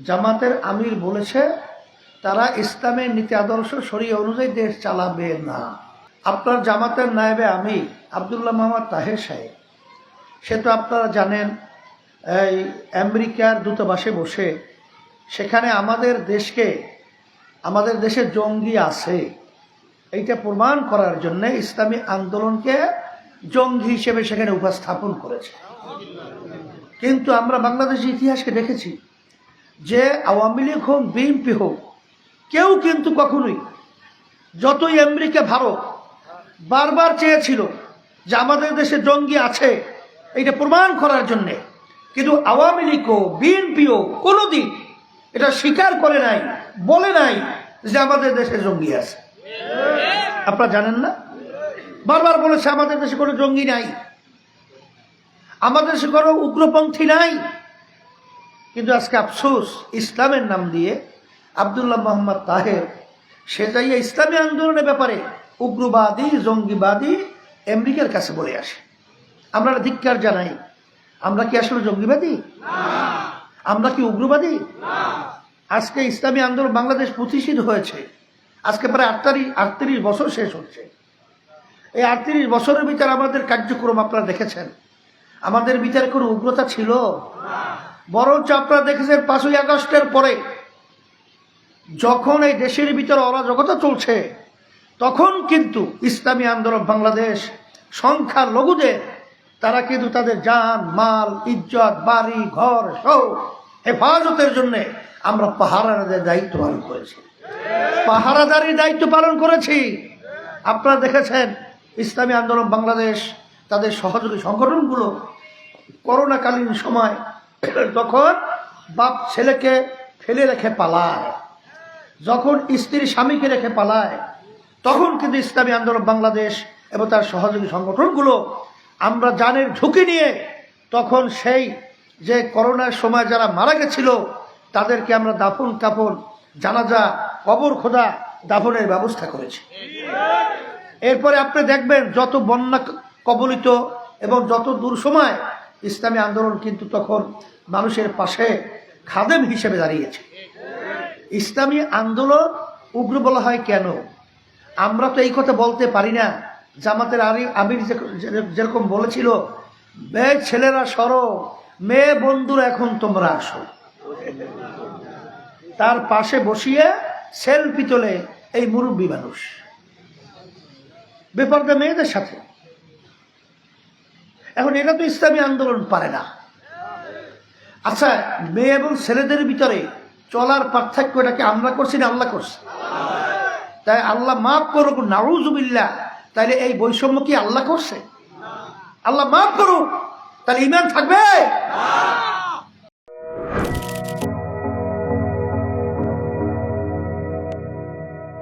জামাতের আমির বলেছে তারা ইসলামের নীতি আদর্শ শরীয়ত অনুযায়ী দেশ চালাবে না। আপনার জামাতের নায়েবে আমির আব্দুল্লাহ মোহাম্মদ তাহের সাহেব, সে তো আপনারা জানেন এই আমেরিকার দূতাবাসে বসে সেখানে আমাদের দেশে জঙ্গি আছে এইটা প্রমাণ করার জন্য ইসলামী আন্দোলনকে জঙ্গি হিসেবে সেখানে উপস্থাপন করেছে। কিন্তু আমরা বাংলাদেশের ইতিহাসকে দেখেছি যে আওয়ামী লীগ হোক বিএনপি হোক কেউ কিন্তু কখনোই, যতই আমেরিকা ভারত বারবার চেয়েছিল যে আমাদের দেশে জঙ্গি আছে এটা প্রমাণ করার জন্যে, কিন্তু আওয়ামী লীগও বিএনপিও কোনোদিন এটা স্বীকার করে নাই, বলে নাই যে আমাদের দেশে জঙ্গি আছে। আপনারা জানেন না, বারবার বলেছে আমাদের দেশে কোনো জঙ্গি নাই, আমাদের দেশে কোনো উগ্রপন্থী নাই। কিন্তু আজকে আফসোস, ইসলামের নাম দিয়ে আব্দুল্লাহ মোহাম্মদ তাহের সে যাইয়া ইসলামী আন্দোলনের ব্যাপারে উগ্রবাদী জঙ্গিবাদী আমেরিকার কাছে বলে আসে। আমরা ধিক্কার জানাই। আমরা কি আসলে জঙ্গিবাদী? আমরা কি উগ্রবাদী? আজকে ইসলামী আন্দোলন বাংলাদেশ প্রতিষ্ঠিত হয়েছে, আজকে প্রায় 38 বছর শেষ হচ্ছে। এই 38 বছরের ভিতরে আমাদের কার্যক্রম আপনারা দেখেছেন, আমাদের ভিতরে কোনো উগ্রতা ছিল? বরঞ্চ আপনারা দেখেছেন 5ই আগস্টের পরে যখন এই দেশের ভিতরে অরাজকতা চলছে তখন কিন্তু ইসলামী আন্দোলন বাংলাদেশ সংখ্যালঘুদের তারা কিন্তু তাদের জান মাল ইজ্জত বাড়ি ঘর সব হেফাজতের জন্য আমরা পাহারাদারের দায়িত্ব পালন করেছি, পাহারাদারির দায়িত্ব পালন করেছি। আপনারা দেখেছেন ইসলামী আন্দোলন বাংলাদেশ তাদের সহযোগী সংগঠনগুলো করোনাকালীন সময় তখন বাপ ছেলেকে ফেলে রেখে পালায়, যখন স্ত্রী স্বামীকে রেখে পালায়, তখন কিন্তু ইসলামী আন্দোলন বাংলাদেশ এবং তার সহযোগী সংগঠনগুলো আমরা জানের ঝুঁকি নিয়ে তখন সেই যে করোনার সময় যারা মারা গেছিল তাদেরকে আমরা দাফন কাফন জানাজা কবর খোদা দাফনের ব্যবস্থা করেছি। এরপরে আপনি দেখবেন যত বন্যা কবলিত এবং যত দূর সময় ইসলামী আন্দোলন কিন্তু তখন মানুষের পাশে খাদেম হিসেবে দাঁড়িয়েছে। ইসলামী আন্দোলন উগ্র বলা হয় কেন? আমরা তো এই কথা বলতে পারি না। জামাতের আমির যেরকম বলেছিল, মেয়ে ছেলেরা সরো, মেয়ে বন্ধুরা এখন তোমরা আসো, তার পাশে বসিয়ে সেলফি তোলে এই মুরব্বী মানুষ বেপরদা মেয়েদের সাথে। এখন এটা তো ইসলামী আন্দোলন পারে না। আচ্ছা, মেয়ে এবং ছেলেদের ভিতরে চলার পার্থক্যটাকে আমরা করছি না আল্লাহ করছে? তাই আল্লাহ মাফ করুক, নাউযুবিল্লাহ। তাইলে এই বৈষম্য কি আল্লাহ করছে? আল্লাহ মাফ করুক, তাহলে ঈমান থাকবে?